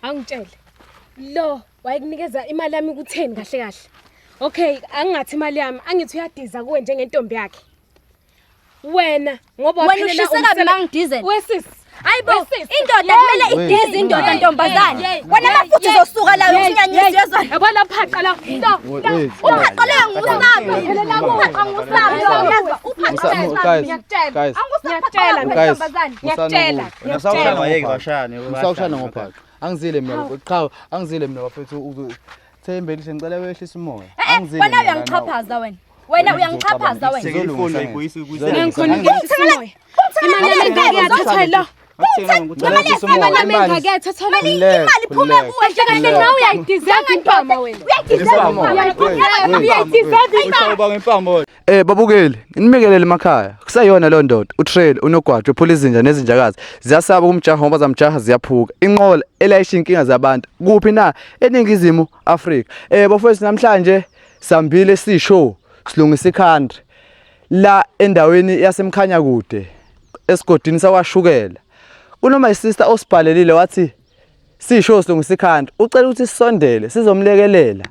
Angitshele. Lo wayekunikeza imali yami kutheni kahle kahle. Okay, angingathi imali yami, angithi uyadiza kuwe njengentombi yakhe. Wena ngoba waphelela umsebenzi. Wesisi. Hayibo, indoda kumele idize indoda ntombazane. Wena mafuthi uzosuka la usinyanyisi yezwa. Yabona phaqa la. Uphaqa le ngusabi. Phelela uphaqa ngusabi. Guys. Ngiyakutshela ntombazane. Ngiyakutshela. Usawushana ngophaqa. Angizile mina cha, angizile mina bafethu Thembelihle ngicela wehlisa umoya. Wena uyangichaphaza wena. Wena uyangichaphaza wena. Ngizolungisa ibuyisi Ngikhona ngiyathatha. Imali yami ngiyathatha lo. Imali phume kuwe kahle nawe uyayideserve impama wena. Babukeli, inimekelele emakhaya. Kusayona lo ndoda, uTrail, uNogwaja, uPhulizinja nezinjakazi. Ziyasaba kumjaha ngoba zamjaha ziyaphuka. Inqola elayisha inkinga zabantu. Kuphi na eningizimu Afrika. Bafowethu namhlanje sambile sishow silungisa ikhantri la endaweni yasemkhanya kude esigodini sakwashukela. Kunoma isister osibhalelile wathi sishow silungisa ikhantri. Ucela ukuthi sisondele sizomlekelela.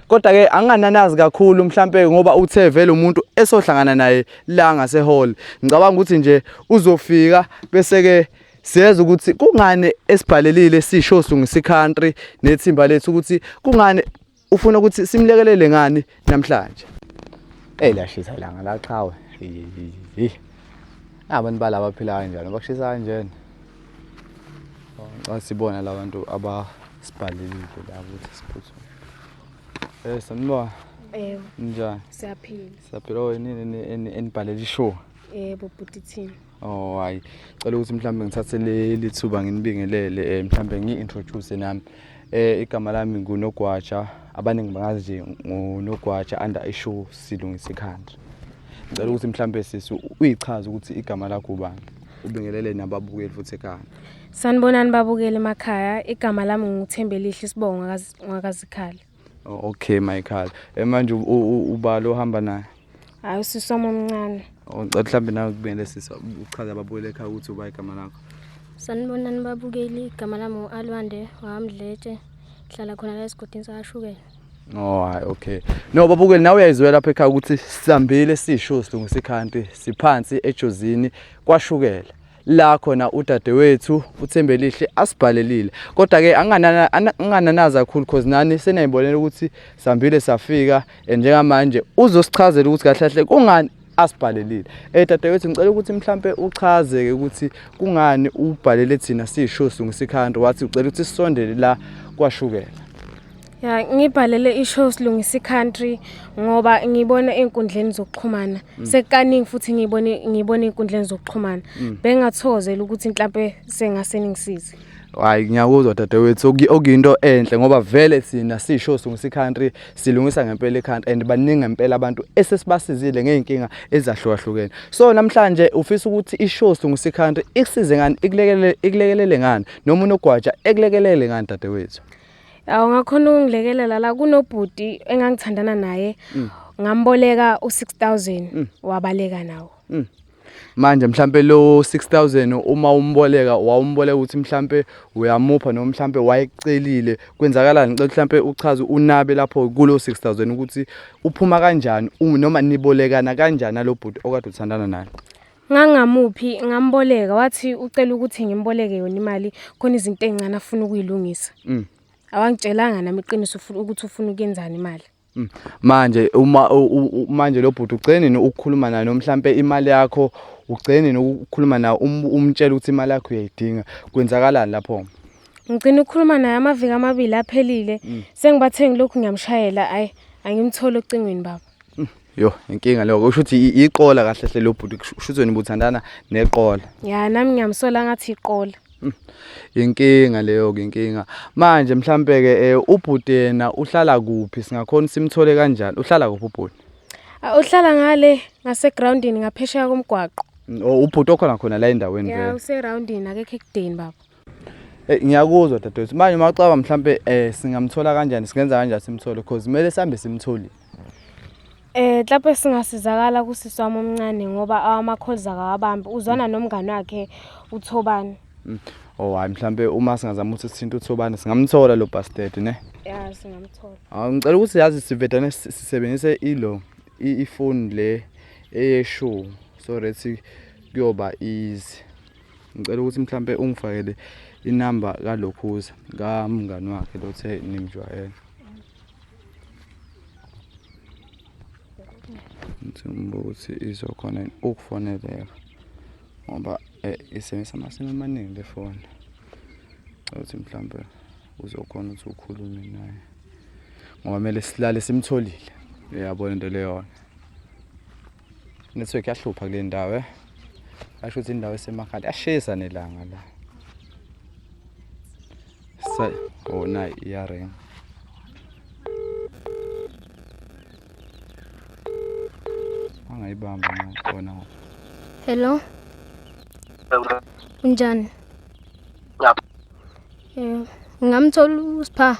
Kodwa ke angananazi kakhulu mhlambe ngoba uthe vele umuntu esohlangana naye la ngase hall. Ngicabanga ukuthi nje uzofika bese ke siyeza ukuthi kungane esibhalelile sishow silungisa ikhantri nethimba lethu ukuthi kungane ufuna ukuthi simlekelele ngani namhlanje. Lashisa ilanga la chawe. Abantu balaba phila kanjani bashisa kanjani. Sibona labantu abasibhalelile la ukuthi siphuthume. Sanibona. Njani? Siyaphila. Siyaphila nini enibhalele ishow? Bobhuti team. Oh hayi. Cela ukuthi mhlambe ngithathe lithuba nginibingelele mhlambe ngi-introduce nami. Igama lami nguNogwaja. Abaningi bangazi nje nguNogwaja under ishow silungisa ikhantri. Ngicela ukuthi mhlambe sisi uyichaza ukuthi igama lakho ubani. Ubingelele nababukeli futhi ekhaya. Sanibonani babukeli emakhaya. Igama lami nguThembelihle Sibonga ngakazikhali. Okay Michael. Manje ubalo ohamba naye. Hayi usisoma omncane. Mhlambe nawe kubingelele sisi uchaza ababukeli ekhaya ukuthi uba igama lakho. Sanibonani babukeli, igama lami uAlwande waMdletshe. Hlala khona la esigodini sakashukela. Hayi okay. No babukeli nawe uyayizwela lapha ekhaya ukuthi sihambile sishow silungisa ikhantri siphansi ejozini kwashukela. La khona udadewethu uThembelihle asibhalelile. Kodwa ke angananaza kakhulu because nani senayibonela ukuthi sihambile safika njengamanje uzosichazela ukuthi kahle kahle kungani asibhalelile. Dadewethu ngicela ukuthi mhlambe uchaze ke ukuthi kungani ubhalele thina sishow silungisa ikhantri wathi ucela ukuthi sisondele la kwashukela. Ya ngibhalele ishow silungisa ikhantri ngoba ngibona einkundleni zokuxhumana. Sekaningi futhi ngibona einkundleni zokuxhumana. Bengathozela ukuthi mhlambe sengase ningisize. Hayi ngiyakuzwa dadewethu okuyinto enhle ngoba vele sina sishow silungisa ikhantri silungisa ngempela ikhantri and baningi ngempela abantu esesibasizile ngeenkinga ezahlukahlukene. So namhlanje ufisa ukuthi ishow silungisa ikhantri ikusize ngani ikulekelele ngani noma uNogwaja ekulekelele ngani dadewethu. Awu ngakhona ungilekelela la kunobhudi engangithandana naye ngamboleka u6000 wabaleka nawo. Manje mhlambe lo 6000 uma umboleka wawumboleka ukuthi mhlambe uyamupha noma mhlambe wayecelile kwenzakalani ngicela mhlambe uchaze unabe lapho kulo 6000 ukuthi uphuma kanjani noma nibolekana kanjani nalobhudi okade uthandana naye. Ngangamuphi ngamboleka wathi ucela ukuthi ngimboleke yona imali khona izinto ezincane afuna ukuyilungisa. Awangitshelanga nami iqiniso ukuthi ufuna ukuyenzana imali. Manje manje lo bhuti ugcene ukukhuluma naye nomhlambe imali yakho ugcene ukukhuluma naye umtshela ukuthi imali yakho uyayidinga kwenzakalani lapho. Ngicela ukukhuluma naye amaviki amabili aphelile sengibathe ngilokhu ngiyamshayela ayi angimthole ocingweni baba. Yo inkinga lokho usho ukuthi iqola kahle hle lo bhuti usho ukuthi nibuthandana neqola. Ya nami ngiyamsola ngathi iqola. Inkinga leyo inkinga manje mhlambe ke ubhuti yena uhlala kuphi singakhona simthole kanjani uhlala kuphi ubhuti? Uhlala ngale ngase groundini ngaphesheya komgwaqo. Ubhuti okhona khona la endaweni vele. Ya use roundini akekho ekudeni baba. Ngiyakuzwa dadewethu manje mawucaba mhlambe singamthola kanjani singenza kanjani simthole because kumele sihambe simtholi. Lapho singasizakala kusisi wami omncane ngoba ama calls akawabambi uzwana nomngane wakhe uThobani. Oh hayi mhlambe uma singazama ukuthi sithinta uThobani singamthola lo bastard ne. Ya singamthola. Ngicela ukuthi yazi sivedane sisebenzise ifoni le eyeshow so rethi kuyoba easy. Ngicela ukuthi mhlambe ungifakele inamba kaLokhuza kamngani wakhe lothe nimjwayele. Ngithemba ukuthi izokhona ukufoneleka ngoba isebenzisa amasimo amaningi le phone. Ukuthi mhlambe uzokhona ukuthi ukhulume naye. Ngoba kumele silale simtholile. Uyabona into leyo. Network yahlupha kule ndawo Asho ukuthi indawo esemakhaya ashisa nelanga la. Oh nayi iyareng. Angayibamba ngona. Hello. Unjani? Yap. Ngamthola uSipha.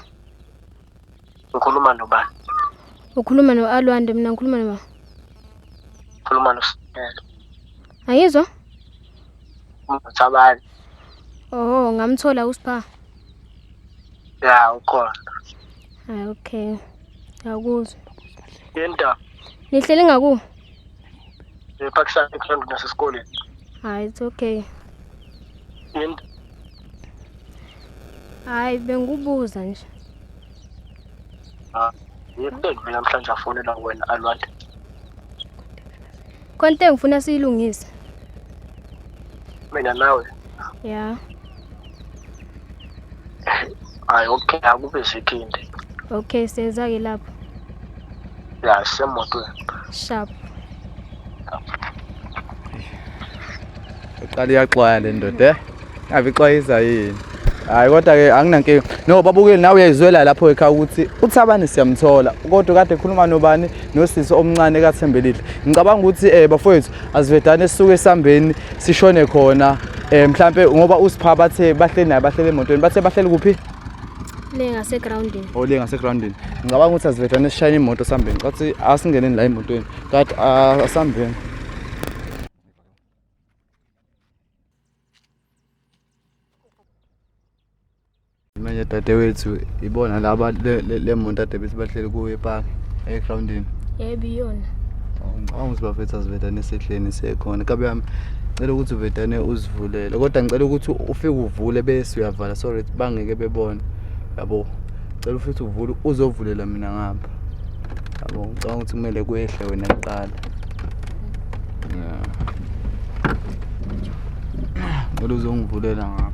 Ukhuluma nobani? Ukhuluma noAlwande mina ngikhuluma noba. Ukhuluma noSiphelele. Ayizwa? Uthabani? Oh, ngamthola uSipha. Ya, ukhona. Hayi okay. Yakuzwa. Yenta. Nihlele ngaku? Pakistan ekufunda nasesikoleni. Hayi it's okay. Yenta. Hayi bengubuza nje. Yini mina namhlanje afonela wena Alwande? Konke ngifuna siyilungise. Mina nawe. Ya. Hayi okay akube sekhindi. Okay seza ke lapho. Ya semotweni. Sharp. Uqala iyaxwaya le ndoda Ngabe ixwayisa yini? Hayi kodwa ke anginankinga. No babukeli nawe uyayizwela lapho ekhaya ukuthi uThabani siyamthola. Kodwa kade ekhuluma nobani nosisi omncane kaThembelihle. Ngicabanga ukuthi bafowethu asivedane sisuke esambeni sishone khona mhlambe ngoba uSipha bathe bahleli naye bahlele emotweni bathe bahleli kuphi? Le ngase groundini. Oh le ngase groundini. Ngicabanga ukuthi asivedane sishayine imoto sambeni. Ngathi asingeneni la emotweni. Kade asambeni. Manje dadewethu ibona laba le monto ade bese bahleli kuwe epark egroundini. Yebo iyona. Ngicabanga ukuthi bafethu asivedane sehleni sekhona. Kabe yami ngicela ukuthi uvedane uzivulele. Kodwa ngicela ukuthi ufike uvule bese uyavala sorry bangeke bebone. Yabo. Ngicela ufike uvule uzovulela mina ngapha. Yabo ngicabanga ukuthi kumele kwehle wena kuqala. Yeah. Ngicela uzongivulela ngapha.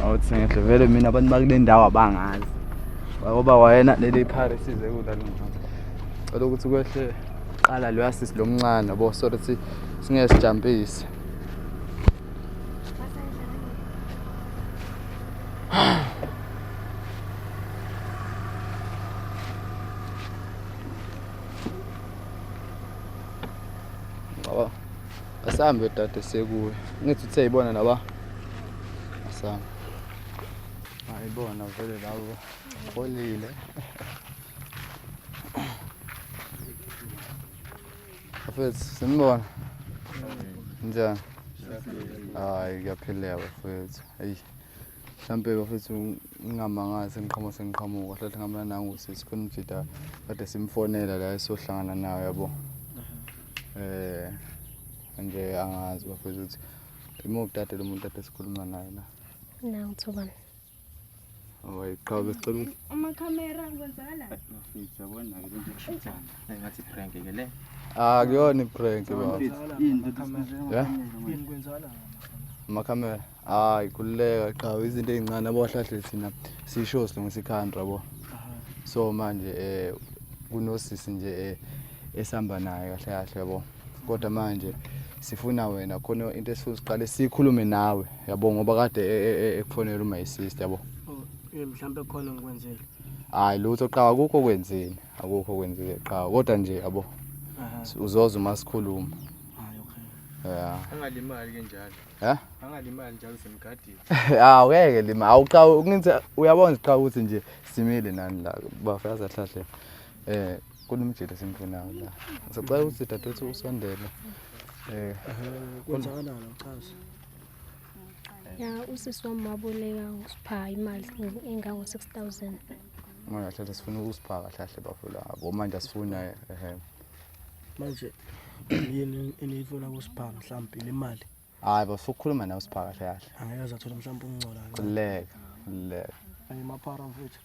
Awuthi ngihle vele mina abantu bakule ndawo abangazi. Ngoba wayena leli Paris ize kula lomncane. Cela ukuthi kwehle qala lo yasisi lomncane yabo so ukuthi singesijampisi. Baba asambe dade sekuwe. Ngithi uthe yibona laba. Asambe. Ayibona vele lawo olile. Afethu simbona. Njani? Hayi kuyaphileka bafethu. Hayi. Mhlambe bafethu ngingamangazi ngiqhamuka hlahle ngamla nangu sisikhona umjida kade simfonela la esohlangana nawe yabo. Nje angazi bafethu ukuthi imokudade lo muntu ade sikhuluma naye la. Ngithobani. Hayi qhawe besicela ukuthi Amakhamera kwenzakala? Ngiyabona ke into ekushithana. Ngathi prank ke le. Akuyona iprank baba. Yeah. Yini kwenzakala? Amakhamera. Hayi kuleka qhawe izinto ezincane abahlahle thina sisho silungisa ikhanda yabo. So manje kunosisi nje esihamba naye kahle kahle yabo. Kodwa manje sifuna wena khona into esifuna siqale sikhulume nawe yabo ngoba kade ekufonela uma isister yabo. Mhlambe khona ngikwenzele. Hayi lutho qhawe akukho kwenzeni akukho kwenzeke qhawe kodwa nje yabo. Uzoza uma sikhuluma. Hayi okay. Yeah. Angalimali kanjalo. Ha? Angalimali njalo semgadini. Aweke lima awuqhawe ngithi uyabona qhawe ukuthi nje simile nani la bafika sahlahle kunomjede simfunayo la. Sicela ukuthi dadewethu usondele. Kwenzakalala uchaza. Ya usisi wami waboleka uSipha imali engango 6000. Manje hlahla sifuna ukusiphaka hlahle bafula. Abo manje asifuna Manje yini enifuna kusipha mhlawumbe imali? hayi basukhuluma nawe siphaka hlahle. Angeke azathola mhlawumbe ukungcola. Kuleka. Maphara mfuthu.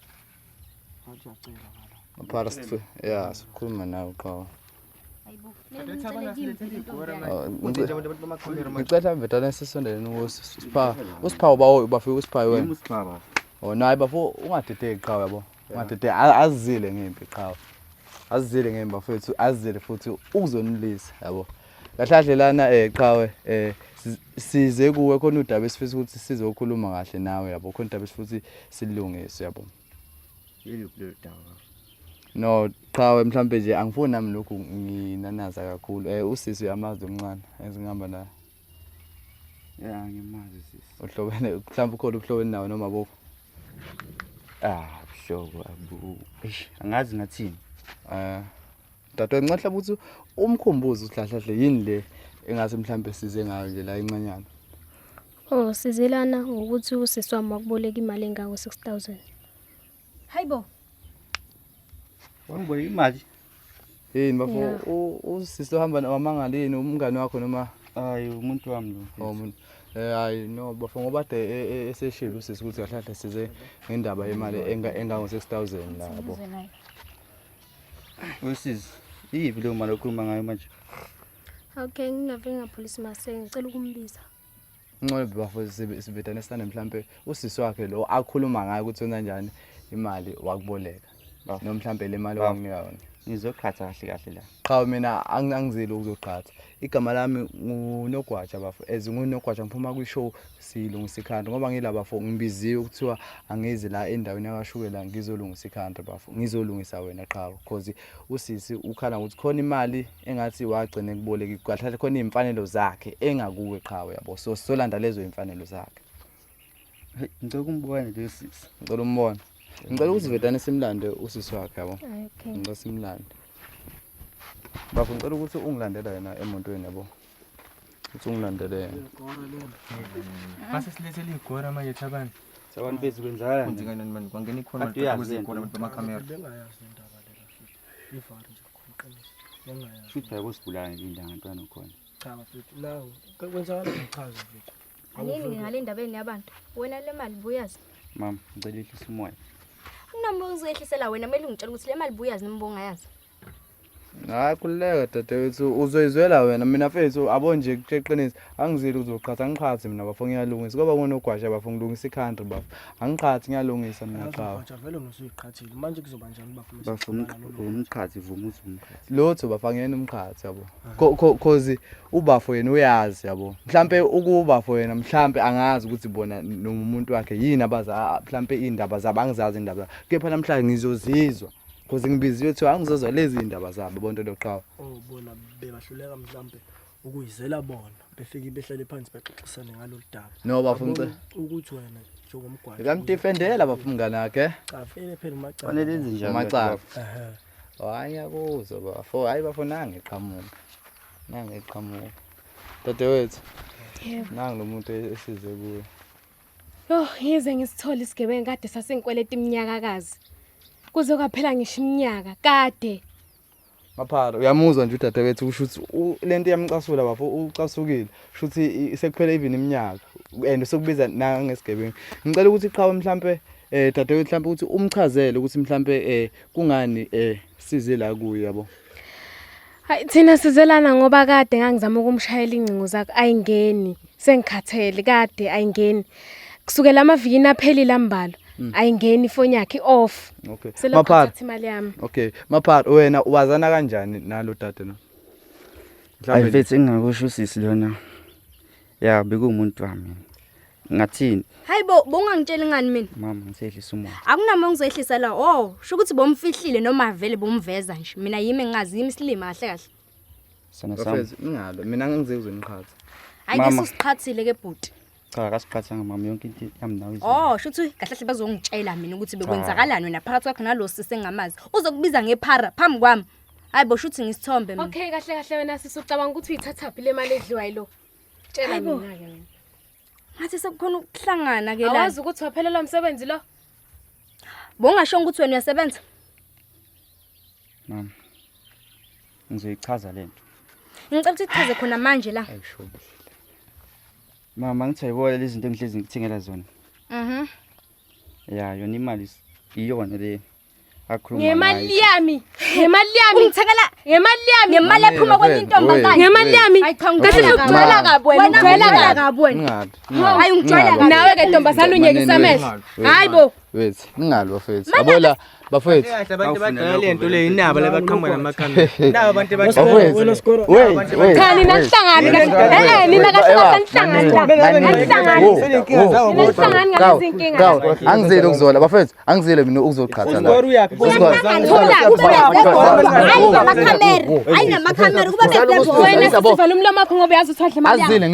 Athi acela ngala. Maphara sifu. Yeah, sikhuluma nawe qha. Ngicela mvedane sisondele uSipha. uSipha bafika uSipha wena. Oh nayi bafo ungadideki qha yabo. Ungadideki azizile ngempi qha. Azizile ngembi bafethu azizile futhi ukuzonilisa yabo. Kahlahle lana qhawe size kuwe khona udaba esifisa ukuthi sizokhuluma kahle nawe yabo khona udaba esifuthi silungise yabo. No qhawe mhlambe nje angifuni nami lokhu nginanaza kakhulu usisi uyamazi omncane ezingihamba naye. Yeah, ngimazi sisi. Uhlobene mhlambe ukhona uhlobene nawe noma bokho. Buhlobo abu. Angazi ngathini. Dadwe ngicahle ukuthi umkhumbuzo uhlahlahle yini le engase mhlambe size ngayo nje la encanyana. Oh sizelana ngokuthi usisi wami wakuboleka imali engango 6000. Hayibo. Wangiboleka imali? Yini bafo usisi ohamba namangalini umngane wakho noma Hayi umuntu wami lo. Oh umuntu hayi no bafo ngoba ade eseshilo usisi ukuthi kahlahle size ngendaba yemali engango 6000 labo. Usisi yipi lo mali okhuluma ngayo manje? Okay ngingave ngapolice mase ngicela ukumbiza. Ngcono bafo sibedane sithande mhlambe usisi wakhe lo akhuluma ngayo ukuthi wena kanjani imali wakuboleka. No mhlambe le mali wanginika yona. Ngizoqhatha kahle la. Cha mina angizile ukuzoqhatha. Igama lami nguNogwaja bafo. Ngunogwaja ngiphuma kwishow silungisa ikhanda ngoba ngilaba bafo ngibiziwe ukuthiwa angizi la endaweni yakashukela ngizolungisa ikhanda bafo. Ngizolungisa wena qha because usisi ukhala ukuthi khona imali engathi wagcine kuboleka kahle khona imfanelo zakhe engakuwe qha yabo. So solanda lezo imfanelo zakhe. Ngicela ukumbona lo sisi. Ngicela umbona. Ngicela ukuthi vedane simlande usisi wakhe yabo. Okay. Ngicela simlande. Bafo ngicela ukuthi ungilandela yena emontweni yabo. Uthi ungilandele yena. Mase silethele igora manje thabani. Sabantu bethu kwenzakala. Kwenzekani manje kwangena ikhona Akuyazi abantu bamakhamera. Bengayazi indaba lela futhi. Ivari nje kuqinisa. Bengayazi. Futhi bayabosibulana linda ngantwana ukhona. Cha mfuthu nawo kwenzakala ngichaza mfuthu. Anini ngale ndabeni yabantu. Wena le mali buyazi. Mama ngicela ehlisa umoya. Unami uzehlisela wena mele ungitshela ukuthi le mali buyazi nimbonga yazi. Hayi kuleka dadewethu uzoyizwela wena mina mfethu abo nje kuqinisa angizile uzoqhatha angiqhathi mina bafo ngiyalungisa ngoba kunogwasha bafo ngilungisa ikhanda bafo angiqhathi ngiyalungisa mina cha Acha vele nosuyiqhathile manje kuzoba njani bafuna Bafuna umkhathi vuma uthi umkhathi. lotho bafangene umqhathi yabo cause ubafo yena uyazi yabo mhlambe ukubafo yena mhlambe angazi ukuthi bona nomuntu wakhe yini abaza mhlambe indaba zabo angizazi indaba kepha namhlanje ngizozizwa cause ngibiziwe ukuthi angizozwa lezi indaba zabo bonto loqhawe. bona bebahluleka mhlambe ukuyizela bona befike behlale phansi baxoxisane ngalolu daba. No bafo ngicela ukuthi wena njengomgwaqo ngamdefendela bafo mngane wakhe. cha vele phela macala. Fanele enze njani? Macala. Ehe. Yakuzwa bafo hayi bafo nange eqhamuka. Dadewethu. Yebo. Nangi lo muntu esize kuwe. Yo ngize ngisithole isigebengu kade sasengikweleta iminyakakazi. Kuze kwaphela ngisho iminyaka kade. Maphara uyamuzwa nje udadewethu usho ukuthi lento yamcasula bafo ucasukile shuthi sekuphela even iminyaka and sokubiza nangesigebengu. Ngicela ukuthi iqhawe mhlambe dadewethu mhlambe ukuthi umchazele ukuthi mhlambe kungani size la kuye yabo. Hayi thina sizelana ngoba kade ngangizama ukumshayela incingo zakhe ayingeni. Sengikhathele kade ayingeni. Kusukela amavikini aphelile ambalo. Ayingeni ifoni yakhe off. Okay. Maphara imali yami. Okay. Maphara wena wazana kanjani nalo dade no? Hayi mfethu engakusho usisi lona. Ya bekumuntu wami. Ngathini? Hayibo bongangitshela ngani mina? Mama ngisehlisa umoya. Akunama ngizoyehlisela. Sho ukuthi bomfihlile noma vele bomveza nje. Mina yimi engazi imisilima kahle kahle. Sana sami. Bafethu ngalo mina ngizizwe ngiqhatha. Hayi ngisusiqhathile ke bhuti. Cha akasiphathanga mama yonke into yami nawe. Oh, shuthi kahle kahle bazongitshela mina ukuthi bekwenzakalani wena phakathi kwakho nalosi sengamazi. Uzokubiza ngephara phambi kwami. Hayibo shuthi ngisithombe mina. Okay kahle kahle wena sisucabanga ukuthi uyithathaphi le mali edliwayo lo. Tshela mina ke wena. Ngathi sekukhona ukuhlangana ke la. Awazi ukuthi waphelela umsebenzi lo? Bongasho ukuthi wena uyasebenza. Mama. Ngizoyichaza lento. Ngicela ukuthi ichaze khona manje la. Ayisho. Mama ngithi ayibona lezi zinto engihlezi ngithengela zona. Ya yona imali iyona le akhuluma ngayo. Ngemali yami. Ngemali yami ngithekela ngemali yami. Ngemali ephuma kwenye intombazane. Ngemali yami. Kahle ugcwala kabi wena. Ugcwala kabi wena. Hayi ungijwayela kabi. Nawe ke ntombazane unyekisa amehlo. Hayibo. Wethu ningali bafethu. Yabola bafethu. Abantu badala lento le inaba labaqhamuka namakhamera. Naba abantu Wait. Khani nahlangani kahle. Nina kahle angizile ukuzola bafethu angizile mina ukuzoqhatha la ayinamakhamera kuba wena sivala umlomo wakho ngoba yazi uthadle imali azile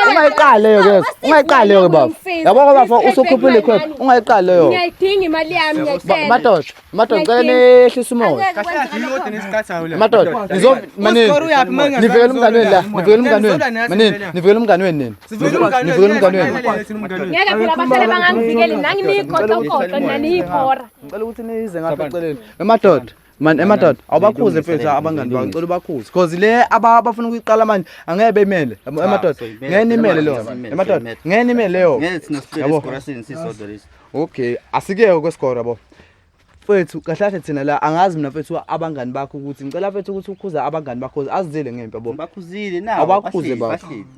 ungayiqali leyo ke ungayiqali leyo baba yabo baba usukhuphile ikhwepha ungayiqali leyo ngiyayidinga imali yami ngiyayicela madoda ngicela nehlisa umoya madoda manini nivikela umngane wenu la nivikela umngane wenu ngeke phela abahlale bangangivikeli nanginiyikhoxokhoxo naniyihora ngicela ukuthi nize ngapha eceleni emadoda awubakhuze mfethu abangani bakho ngicela ubakhuze because le abafuna ukuyiqala manje angeke bemele emadoda ngeke nimele lo emadoda ngeke nimele leyo yabo sisodwa lesi. Okay asikeke kwesikora yabo mfethu kahle thina la angazi mina mfethu abangani bakho ukuthi ngicela mfethu ukuthi ukhuza abangani bakho azizele ngempi yabo Bakhuzile nawo. abakhuze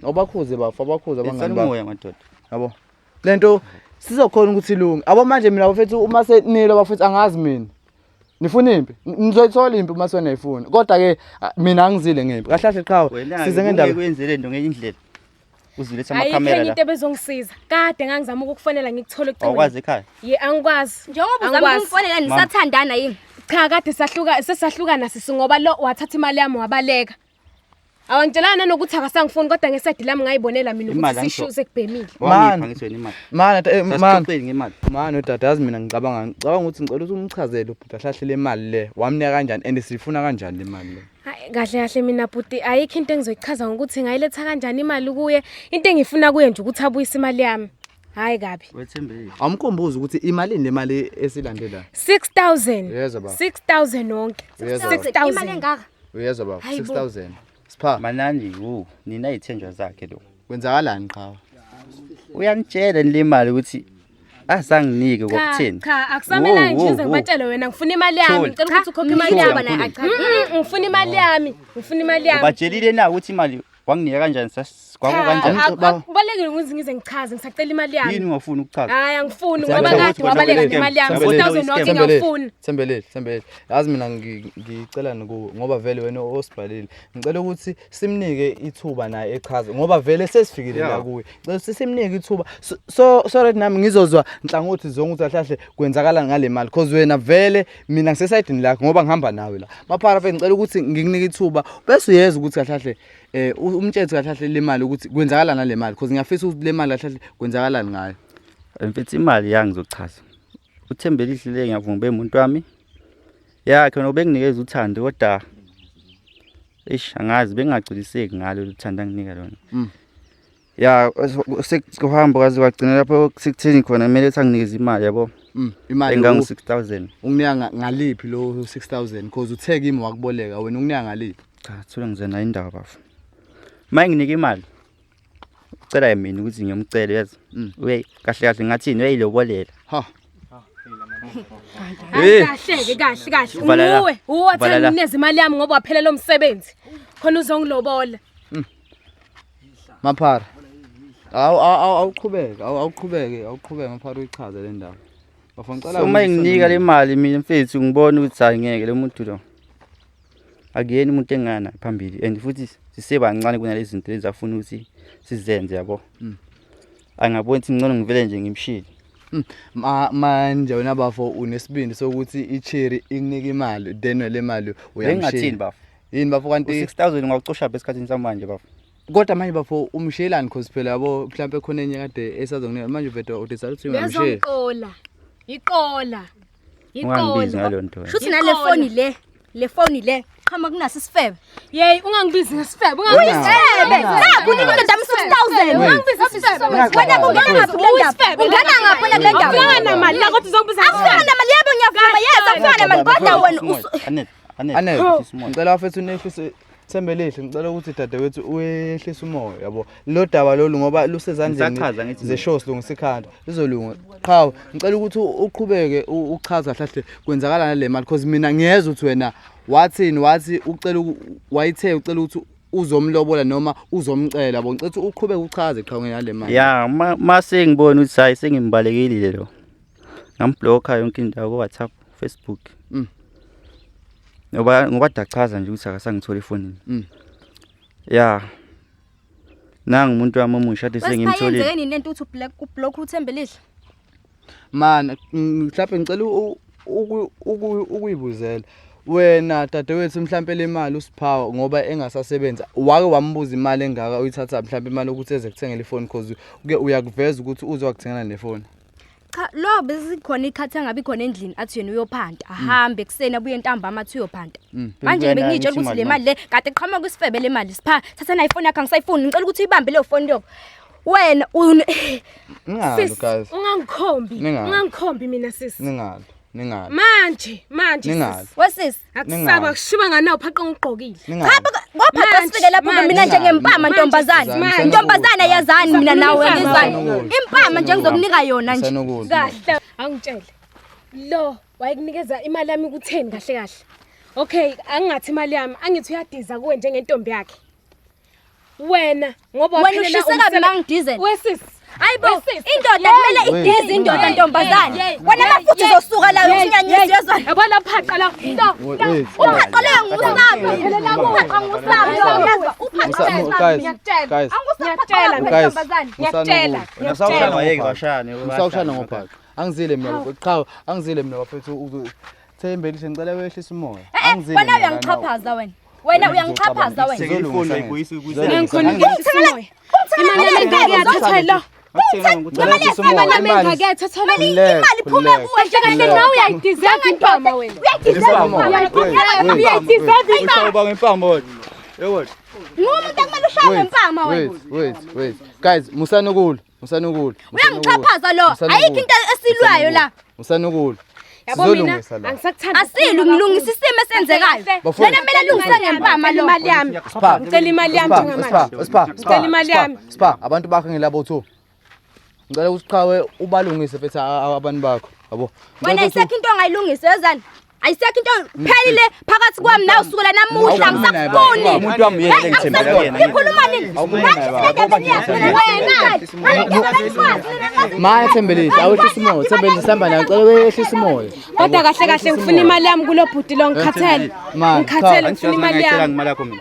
abakhuze abangani bakho Umoya madoda. yabo lento sizokhona ukuthi ilunge abo manje mina bafethu uma senilo bafethu angazi mina nifuna impi nizoyithola impi uma sonayifuna kodwa ke mina angizile ngempi kahle qhawe size ngendaba kwenzele into ngenye indlela uziletha ayikho amakhamera enye la. into ebezongisiza kade ngangizama ukukufonela ngikuthole Awukwazi ekhaya. ye angikwazi njengoba uzama ukumfonela nisathandana yini cha kade sesahlukana sisi ngoba lo wathatha imali yami wabaleka awangitshelana nokuthi akasangifuni kodwa ngeside lami ngayibonela mina ukuthi sishuze kubhemile man udadazi mina ngicabanga ukuthi ngicela ukuthi umchazele ubhuti ahlahle le mali le wamnika kanjani and sifuna kanjani le mali le kahle mina bhuti ayikho into engizoyichaza ngokuthi ngayiletha kanjani imali kuye into engifuna kuye nje ukuthi abuyise imali yami hayi kabi Wethembele. awumkhombuza ukuthi imali le mali esilandela 6000 Yezwa baba. 6000 wonke Yezwa. 6000 imali engaka uyezwa baba 6000 sipha Manani nina ithenjwa zakhe lo. kwenzakalani qhawe Uyanitshela le mali ukuthi asanginike kokuthini. cha akusamela ngize ngibatshele wena ngifuna imali yami ngicela ukuthi ukhokhe imali yami ngifuna imali yami Batshelile na ukuthi imali wanginika kanjani kwakukanjani. Kubalekile ukuthi ngize ngichaze ngisacela imali yami Yini ungafuni ukuchaza? hayi angifuni ngoba kade wabaleka imali yami 4000 wonke ngiyafuna Thembelele yazi mina ngicela ngoba vele wena osibhalile ngicela ukuthi simnike ithuba naye echaze ngoba vele sesifikile la kuye ngicela simnike ithuba so right nami ngizozwa nhlangothi zonke ukuthi ahlahle kwenzakala ngale mali because wena vele mina ngisesayidini lakho ngoba ngihamba nawe la maphara mfethu ngicela ukuthi ngikunike ithuba bese uyeza ukuthi ahlahle umthetho kahle le mali ukuthi kwenzakala nale mali because ngiyafisa ukuthi le mali kahle kwenzakalani ngayo Mfethu imali yangizochaza. Uthembele ihlile ngiyavuma bemuntu wami. Yakhe nobenginikeza uthando kodwa angazi bengagciliseki ngalo uthando anginika lona. Ya sekuhamba kwazi kwagcina lapho sikutheni khona kumele sanginikeze imali yabo. Imali engangu 6000. Unginika ngaliphi lo 6000 because utheka imi wakuboleka wena unginika ngaliphi Cha thola ngizena indaba bafu. Mayinginike imali. Ucela mina ukuthi ngiyomcela yazi. Uye kahle ngathini uyayilobolela. Ha kahle uwe wathanda ngineze imali yami ngoba waphelela umsebenzi khona uzongilobola maphara awuqhubeke maphara uyichaze le ndaba bafuna ngicela uma nginika le mali mina mfethu ngibona ukuthi hayi ngeke lo muntu lo akuyena umuntu engana phambili and futhi sisebancane kunalezi zinto lezi afuna ukuthi sizenze yabo angabona ukuthi ngcono ngivele nje ngimshile Manje wena bafo unesibindi sokuthi iCherry ikunika imali then le mali Bengathini uyamshiya. bafo. Yini bafo kanti 6000 ngawucosha esikhathini samanje bafo. kodwa manje bafo umshiyelani cause phela yabo mhlawumbe khona enye kade esazokunika manje uvete udecide ukuthi ungamshiya. Uyazongiqola. Iqola. Ungangibizi ngalo nto. Shuthi nale phone le qhama kunasi isifebe. Yey ungangibizi ngesifebe. Isifebe. Nakho nini lo dam 6000. Ungangibizi ngesifebe. Wena kungena ngaphi kule ndaba? Ungena ngaphi kule ndaba? Awufana namali la kodwa uzongibiza Awufana namali yabo ngiyavuma yes awufana namali kodwa wena Anele ngicela bafethu unehlise Thembelihle ngicela ukuthi dadewethu uyehlisa umoya yabo lo daba lolu ngoba lusezandleni ze-show silungisa ikhanda lizolunga qhawe ngicela ukuthi uqhubeke uchaza kahle kwenzakalana le mali because mina ngiyeza ukuthi wena wathi ucela wayithe ucela ukuthi uzomlobola noma uzomcela yabo ngicela ukuthi uqhubeke uchaze qhawe ngale mali ya mase ngibona ukuthi hayi sengimbalekile lo ngamblocker yonke indawo ku WhatsApp Facebook ngoba dachaza nje ukuthi akasangithola efonini ya nanga umuntu wami omusha ade sengimtholile Yenzeni lento uthi ublock uThembelihle man mhlawumbe ngicela ukuyibuzela wena dadewethu mhlawumbe le mali usiphawa ngoba engasasebenza wake wambuza imali engaka uyithatha mhlawumbe imali ukuthi eze kuthengela ifoni because uke uyakuveza ukuthi uzokuthengela nefoni cha lo besikhona ikhathi angabi khona endlini athi yena uyophanda ahambe kuseni abuye ntambama athi uyophanda manje bengitshela ukuthi le mali le kade qhama kwisifebe le mali sipha thatha na ifoni yakhe ngisayifuni ngicela ukuthi ibambe le phone yakho wena ngalo guys ungangikhombi mina sisi ningalo manje wesisi akusaba kushiba nganawo phaqa ugqokile cha ngophatha sifike lapho mina njengempama ntombazana yazani mina nawe ngizani impama nje ngizokunika yona nje kahle angitshele lo wayekunikeza imali yami kutheni kahle okay angingathi imali yami angithi uyadiza kuwe njengentombi yakhe wena ngoba wena ushiseka mina ngidize wesisi ayibo indoda kumele idize indoda ntombazana wena mafuthi uzosuka la usinyanyisi yezona yabona phaqa la uphaqa le ngusabi phelela uphaqa ngusabi guys ngiyakutshela ngiyakutshela nasawushana wayekashane usawushana ngophaqa angizile mina qhawe angizile mina bafethu Thembelihle ngicela wehlisa umoya angizile wena uyangichaphaza wena uyangichaphaza wena ifoni ayibuyisi ukuze ngiyangkhona ngiyathatha imali engakuyathatha lo imali iphume kuwe kahle nawe uyayideserve impama wena ushawuba ngempama wena yebo ngumuntu ekumele ushawe impama wena wait guys musanukulu uyangichaphaza lo ayikho into esilwayo la musanukulu yabo mina angisakuthanda asilu ngilungisa isimo esenzekayo lena kumele lungisa ngempama lo imali yami ngicela imali yami ngicela imali yami spa abantu bakho ngilabo 2 ngicela usiqhawe ubalungise bethu abantu bakho yabo wena isekho into ongayilungisa yezani ayisekho into phelile phakathi kwami nawe usukela namuhla ngisakufuni umuntu wami uyeke ngithembela kuyena ikhuluma nini manje Thembelihle awehlisa umoya Thembelihle sihamba nawe ngicela wehlisa umoya kodwa kahle ngifuna imali yami kulo bhuti lo ngikhathele ngifuna imali yami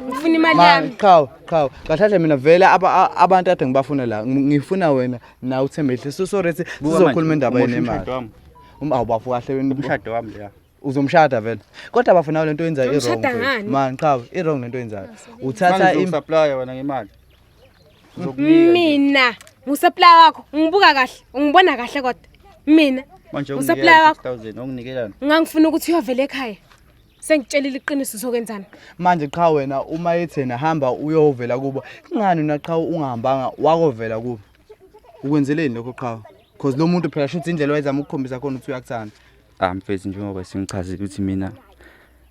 ngifuna imali yami qhawe kahle mina vele abantu ade ngibafuna la ngifuna wena na uThembelihle sorry sizokhuluma indaba yenemali awubafu kahle wena umshado wami la uzomshada vele kodwa bafuna lento yenza i-wrong man qhawe i-wrong lento yenzayo uthatha supplier wena ngemali mina ngusupplier wakho ngibuka kahle ungibona kahle kodwa mina manje ngusupplier wakho 6000 onginikelana ngangifuna ukuthi uyovela ekhaya sengitshelile iqiniso sokwenzana manje qha wena uma yethena hamba uyovela kubo ingani na qha ungahambanga wakovela kubo ukwenzeleni lokho qha because lo muntu phela shuthi indlela wayezama ukukhombisa khona ukuthi uyakuthanda mfethu njengoba singichazile ukuthi mina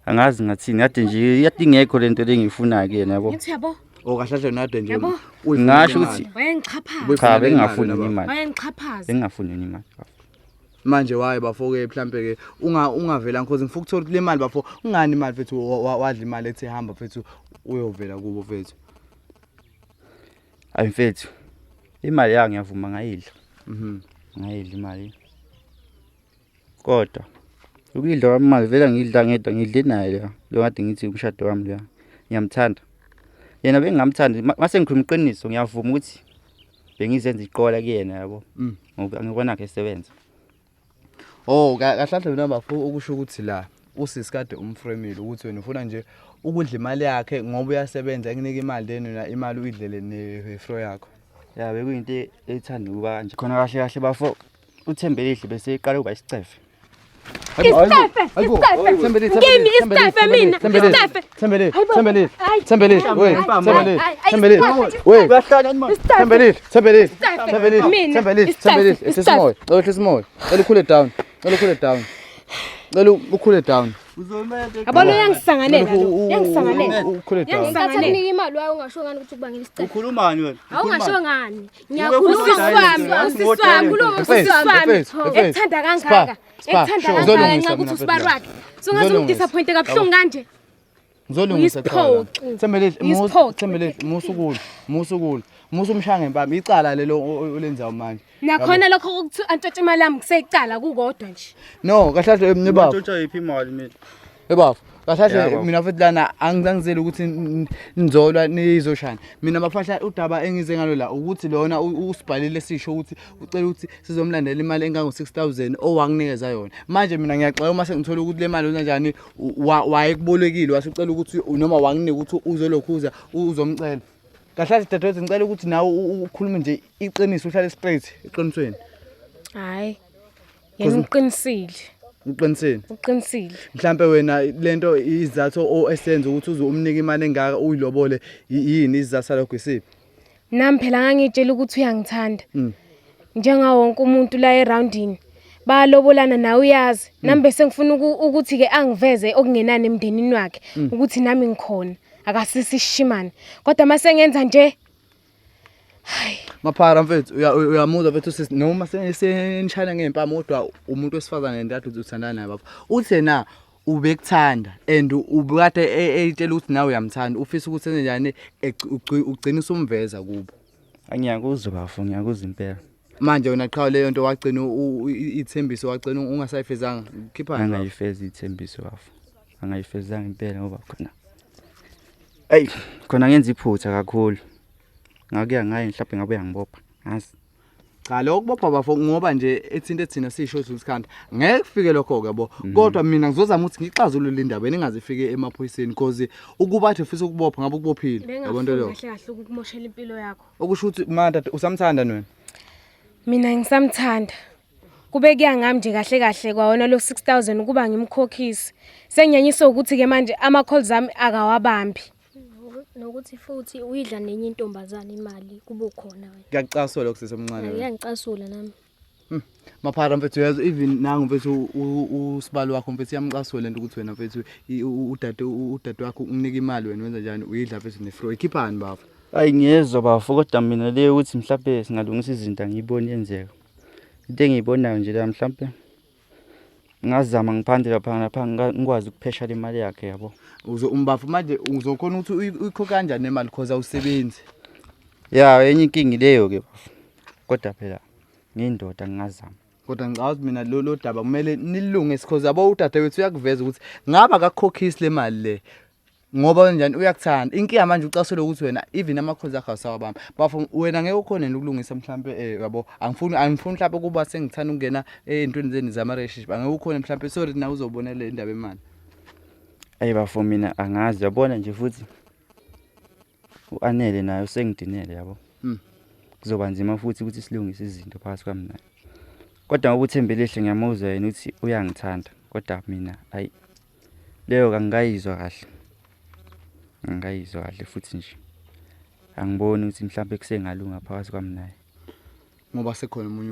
angazi ngathini kade nje yadingekho lento lengifuna kuyena yabo ngithi yabo kahle nade nje ngisho ukuthi wayengichaphaza cha bengingafuni imali wayengichaphaza bengingafuni imali manje waye bafoke mhlambe ke ungavela because ngifuna ukuthola le mali bafo ungani imali fethu wadla imali ethi hamba fethu uyovela kubo fethu ayi mfethu imali yangu ngiyavuma ngayidla ngayidla imali kodwa ukudla kwamali vela ngidla ngedwa ngidle naye la lo kade ngithi umshado wami la ngiyamthanda yena bengingamthandi mase ngikhuluma iqiniso ngiyavuma ukuthi bengizenza iqola kuyena yabo ngoba ngibona ke esebenza Oh kahle wena bafo ukusho ukuthi la usisikade umfremile ukuthi wena ufuna nje ukudla imali yakhe ngoba uyasebenza ekunika imali leni na imali uyidlele nefro yakho. Ya bekuyinto ethanda ukuba nje khona kahle kahle bafo uThembelihle bese iqala ukuba isicefe. Ukhule down. Yabona uyangisanganela lo. Uyangisanganela. Ukhule down. Ngenkathi akunika imali wayo ungasho ngani ukuthi kubangela isicelo. Ukhulumani wena? Awungasho ngani? Usiswami kulo usiswami. Ekuthanda kangaka. Ekuthanda kangaka nxa ukuthi usibarwakhe. Sungaze ungidisappointe kabuhlungu kanje. Ngizolungisa cha. Thembelele musukule. Musumshaya ngempama icala lelo olenzayo manje. Nakhona lokho ukuthi antshontshe imali yami kuseyicala kukodwa nje. No, kahle nebaba. Ntshontsha yiphi imali mina? Ebaba, kahle mina futhi lana angizangizeli ukuthi nizolwa nizoshana. Mina bafahla udaba engize ngalo la ukuthi lona usibhalile sisho ukuthi ucela ukuthi sizomlandela imali engango 6000 owanginikeza yona. Manje mina ngiyaxoxa uma sengithola ukuthi le mali kanjani wayekubolekile wasucela ukuthi noma wanginika ukuthi uzolokhuza uzomcela. Kahle dadewethu ngicela ukuthi nawe ukhulume nje iqiniso uhlale straight eqinisweni. Hayi. Ngiqinisile. Uqinisile. Mhlambe wena lento izathu esenza ukuthi uzomnika imali engaka uyilobole yini izathu salokho isiphi? Nami phela ngangitshela ukuthi uyangithanda. Njenga wonke umuntu la eroundini. Balobolana nawe uyazi. Nami bese ngifuna ukuthi ke angiveze okungenani emndenini wakhe ukuthi nami ngikhona. Akasisi shimane. Kodwa mase ngenza nje. Hayi. Maphara mfethu uyamuzwa mfethu sisi noma senishana ngempama kodwa umuntu wesifazane ntathu uthandana naye baba. Uthe na ubekuthanda and ubukade etshela ukuthi nawe uyamthanda ufisa ukuthi senze njani ugcinisa umveza kubo. Angiyakuzwa bafo ngiyakuzwa impela. Manje wena qhawe leyo nto wagcina ithembiso wagcina ungasayifezanga khipha angayifeza ithembiso bafo. Angayifezanga impela ngoba khona. Ey, khona ngenza iphutha kakhulu. Ngakuya ngaye mhlawumbe ngabe uyangibopha. Ngazi. Cha lokubopha bafo ngoba nje ethinte thina sisho usikhanda. Ngeke kufike lokho ke bo. Kodwa mina ngizozama ukuthi ngixazulule indaba ningazifike emaphoyiseni because ukuba athi ufisa ukubopha ngabe ukubophile. Yabo nto lo. Kahle kahle ukumoshela impilo yakho. Okusho ukuthi manda usamthanda wena. Mina ngisamthanda. Kube kuyangami nje kahle kahle kwawona lo 6000 ukuba ngimkhokhisi. Senginyanyiswa ukuthi ke manje ama calls ami akawabambi. Nokuthi futhi uyidla nenye intombazana imali kube khona wena. Ngiyacasula lokho sesemncane. Ngiyangicasula nami. Maphara mfethu yazi even nangu mfethu usibalo wakho mfethu yamcasula lento ukuthi wena mfethu udade wakho unika imali wena wenza njani uyidla mfethu nefro ikhiphani bafo. Hayi ngiyezwa bafo kodwa mina le ukuthi mhlawumbe singalungisa izinto ngiyibona yenzeka. Into engiyibonayo nje la mhlawumbe ngazama ngiphande lapha ngikwazi ukuphesha le mali yakhe yabo. Umbafu manje uzokhona ukuthi uyikhokha kanjani nemali because awusebenzi. Ya enye inkingi leyo ke bafo. Kodwa phela ngindoda ngingazama. Kodwa ngicazi mina lo daba kumele nilunge because abo udade wethu uyakuveza ukuthi ngaba akakhokhisi le mali le. Ngoba njani uyakuthanda inkinga manje ucasule ukuthi wena even amakhozi akho asawabamba bafo wena ngeke ukhone ukulungisa mhlambe yabo angifuni mhlambe kuba sengithanda ukungena ezintweni zeni zama relationship angeke ukhone mhlambe sorry na uzobonela indaba emali. Ayi bafo mina angazi yabona nje futhi uanele nayo sengidinele yabo. Kuzoba nzima futhi ukuthi silungise izinto phakathi kwami naye. Kodwa ngoba uThembelihle ngiyamuzwa yena ukuthi uyangithanda kodwa mina ayi leyo kangayizwa kahle. Ngayizwa kahle futhi nje angiboni ukuthi mhlawumbe kusengalunga phakathi kwami naye ngoba sekhona umunye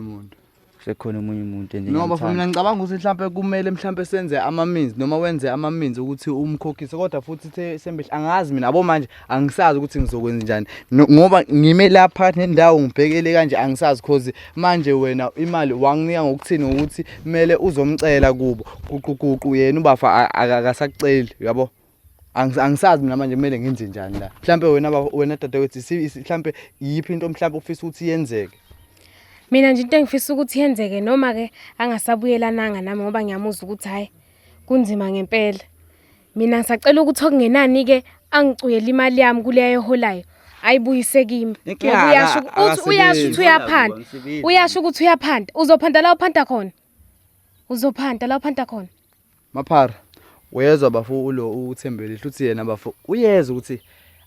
umuntu endingithanda. Ngoba mina ngicabanga ukuthi mhlawumbe kumele mhlawumbe senze ama-means noma wenze ama-means ukuthi umkhokhise kodwa futhi sembehle angazi mina abo manje angisazi ukuthi ngizokwenza njani ngoba ngime lapha phakathi nendawo ngibhekele kanje angisazi because manje wena imali wanginika ngokuthini ukuthi kumele uzomcela kubo guquguqu yena ubafa akasakuceli yabo. Angisazi mina manje kumele ngenze njani la. Mhlambe wena dadewethu mhlambe yiphi into mhlambe ufisa ukuthi yenzeke. Mina nje into engifisa ukuthi yenzeke noma ke angasabuyelananga nami ngoba ngiyamuzwa ukuthi hayi kunzima ngempela. Mina ngisacela ukuthi okungenani ke angicuyele imali yami kuleyo eholayo ayibuyise kimi. Uyasho ukuthi uyaphanda. Uyasho ukuthi uyaphanda. Uzophanda la uphanda khona. Uzophanta la uphanta khona. Maphara uyezwa bafu ulo uThembelihle uthi yena bafu uyeza ukuthi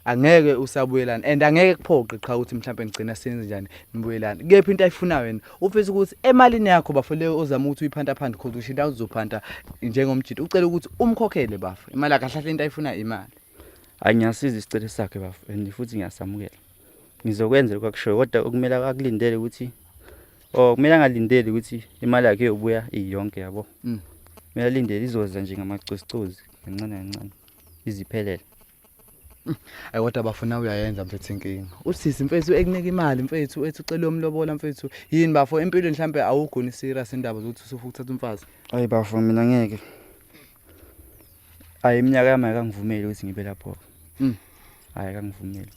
angeke usabuyelana and angeke kuphoqe qha ukuthi mhlawumbe ngicina senze njani nibuyelana. Kephi into ayifunayo wena ufisa ukuthi emalini yakho bafu leyo ozama ukuthi uyiphanta phanda because ushinda uzophanta njengomjidi ucela ukuthi umkhokhele bafu imali yakhe ahlahle into ayifuna imali. Angiyasiza isicelo sakhe bafu and futhi ngiyasamukela. Ngizokwenza lokwakushoyo kodwa okumele akulindele ukuthi kumele angalindeli ukuthi imali yakhe iyobuya iyonke yabo. Kumele alindele izoza nje ngamacosicozi kancane kancane iziphelele. Ayi kodwa bafuna uyayenza mfethu inkinga. Usisi mfethu ekunika imali mfethu ethi ucela umlobola mfethu. Yini bafo empilweni mhlambe awugoni serious indaba zokuthi usufuna ukuthatha umfazi. Hayi bafo mina ngeke. Hayi iminyaka yami akangivumeli ukuthi ngibe lapho. Hayi akangivumeli.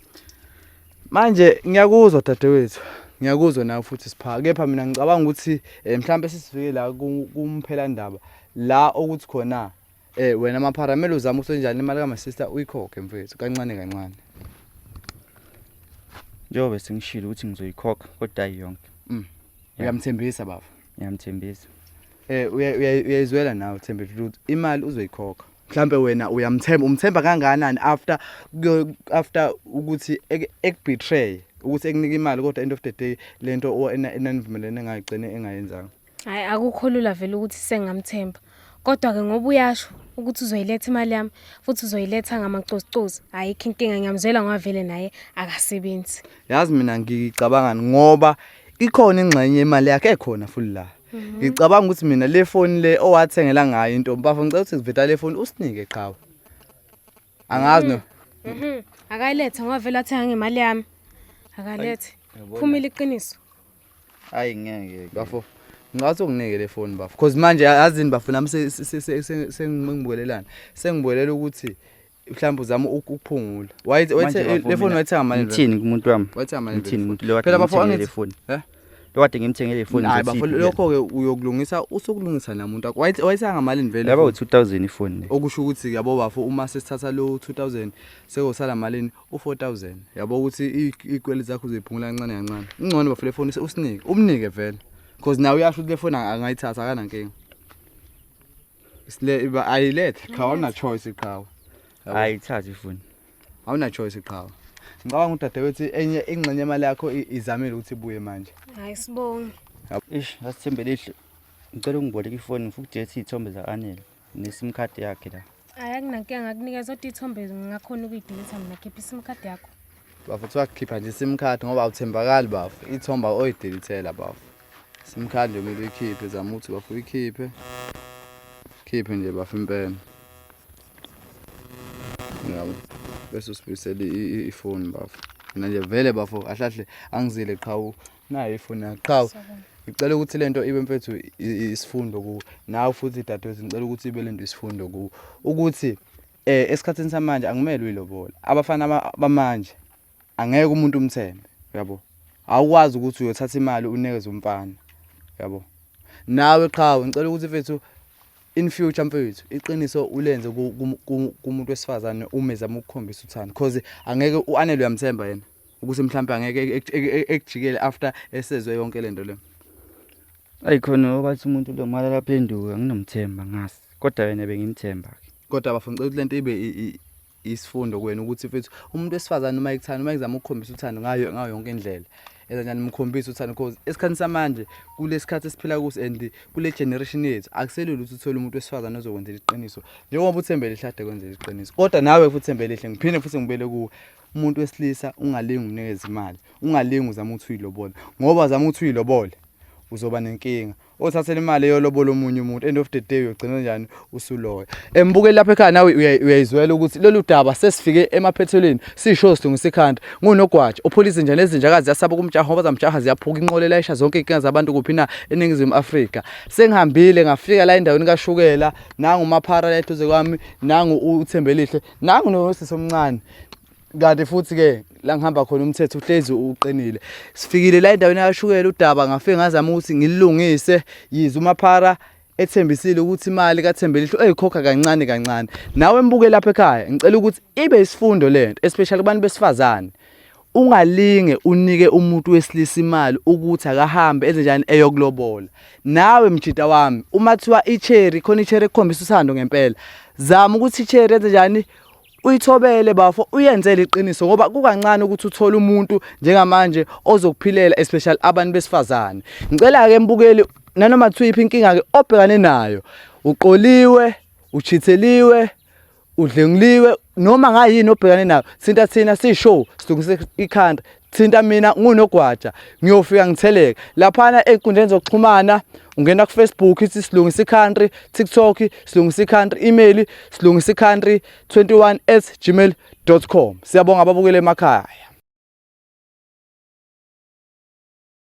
Manje ngiyakuzwa dadewethu. Ngiyakuzwa nawe futhi sipha. Kepha mina ngicabanga ukuthi mhlambe sisifike la kumphela ndaba la ukuthi khona wena mapharamela uzama usenjani imali kama sister uyikhokhe mfethu kancane kancane. Njobe sengishilo ukuthi ngizoyikhokha kodwa ayiyonke. Uyamthembisa baba. Ngiyamthembisa. Uyayizwela nawe Thembelihle ukuthi imali uzoyikhokha. Mhlambe wena umthemba kangakanani after ukuthi ekubetray ukuthi ekunika imali kodwa end of the day lento enanivumelene ngayigcine engayenzanga. Hayi akukho lula vele ukuthi sengamthemba. Kodwa ke ngoba uyasho ukuthi uzoyiletha imali yami futhi uzoyiletha ngamacosicozi ayikho inkinga ngiyamzela ngavele naye akasebenzi. Yazi mina ngicabanga ngoba ikhona ingxenye imali yakhe ekhona futhi la. Ngicabanga ukuthi mina le phone le owathengela ngayo into bafo ngicela ukuthi siveta le phone usinike qhawe. Angazi no. Akayilethe ngavele athenga ngemali yami. Akalethe. Phumile iqiniso. Hayi ngeke bafo. Ngathi unginike le phone bafo because manje yazini bafo nami sengibuyelelana sengibuyelela ukuthi mhlawumbe uzama ukuphungula wayithi le phone wayithenga mali ngithini kumuntu wami wayithenga mali ngithini umuntu lo phela bafo le phone lo kade ngimthengele le phone hayi bafo lokho ke uyokulungisa usukulungisa namuntu akho wayithenga mali nivele yaba u2000 ifone okusho ukuthi yabo bafo uma sesithatha lo 2000 sekosala malini u4000 yabo ukuthi ikweli zakho uziphungula kancane kancane ingcono bafo le phone usinike umnike vele because now uyasho ukuthi le phone angayithatha akana nkinga isile ayilethe cha awuna choice iqhawe ayithatha ifone awuna choice iqhawe ngicabanga udadewethu enye ingxenye imali yakho izamile ukuthi ibuye manje Hayi sibonge Asithembelihle ngicela ungiboleke ifone ngifuna ukudetha izithombe zaAnele nesim card yakhe la hayi akunankinga ngakunikeza izithombe ngakhona ukuyidelete mina khipha isim card yakho bafo wakhipha nje sim card ngoba awuthembakali bafo ithomba oyidelethela bafo sim card nje kumele uyikhiphe zama ukuthi bafo uyikhiphe khiphe nje bafo impela ngiyabo bese usibuyisela ifone bafo mina nje vele bafo ahlahle angizile qhawu nayo ifone yaqhawu ngicela ukuthi lento ibe mfethu isifundo ku nawe futhi dadewethu ngicela ukuthi ibe lento isifundo ku ukuthi esikhatheni samanje angimele uyilobola abafana bamanje angeke umuntu umthembe yabo awukwazi ukuthi uyothatha imali unikeze umfana yabo nawe qhawe ngicela ukuthi mfethu in future mfethu iqiniso ulenze kumuntu wesifazane umezama ukukhombisa uthando because angeke uAnele uyamthemba yena ukuthi mhlawumbe angeke ekujikele after esezwe yonke lento le ayikhona obathi umuntu lo mali laphenduka nginomthemba ngasi kodwa wena bengimthemba kodwa bafuna ukuthi lento ibe isifundo kuwena ukuthi mfethu umuntu wesifazane uma ekuthanda uma ezama ukukhombisa uthando ngayo yonke indlela ezanjani umkhombisa uthando because esikhathini samanje kulesikhathi esiphila kuso and kule generation yethu akuselula ukuthi uthole umuntu wesifazane ozokwenzela iqiniso njengoba uThembelihle ade kwenzela iqiniso kodwa nawe futhi Thembelihle ngiphinde futhi ngibele kuwe umuntu wesilisa ungalingi umnikeza imali ungalingi uzama ukuthi uyilobola ngoba uzama ukuthi uyilobole uzoba nenkinga othathela imali eyolobola omunye umuntu end of the day uyogcina kanjani usuloya embukeli lapha ekhaya nawe uyayizwela ukuthi lolu daba sesifike emaphethelweni sisho silungisa ikhanda ngunogwaja upolice nje nezinjakazi yasaba kumjaha ngoba zamjaha ziyaphuka inqolela ayisha zonke inkinga zabantu kuphi na eningizimu Afrika sengihambile ngafika la endaweni kaShukela nangu maphara leduze kwami nangu uThembelihle nangu nosisi omncane kanti futhi ke la ngihamba khona umthetho uhlezi uqinile sifikile la endaweni kaShukela udaba ngafike ngazama ukuthi ngilungise yize umaphara ethembisile ukuthi imali kaThembelihle eyikhokha kancane kancane nawe embuke lapha ekhaya ngicela ukuthi ibe isifundo lento especially kubantu besifazane ungalinge unike umuntu wesilisa imali ukuthi akahambe enzenjani eyokulobola. Nawe mjida wami uma thiwa icherry khona icherry ekhombisa usando ngempela, zama ukuthi icherry enzenjani uyithobele bafo uyenzele iqiniso ngoba kukancane ukuthi uthole umuntu njengamanje ozokuphilela especially abantu besifazane. Ngicela ke mbukeli nanoma thuyiphi inkinga ke obhekane nayo, uqoliwe, uchitheliwe, udlenguliwe noma ngayini obhekane nayo, thinta thina sishow silungise ikhanda, thinta mina ngunogwaja ngiyofika ngitheleke laphana einkundleni zokuxhumana. Ungena ku Facebook ithi Silungisa Country, TikTok Silungisa Country, email silungisicountry21@gmail.com. Siyabonga ababukeli emakhaya.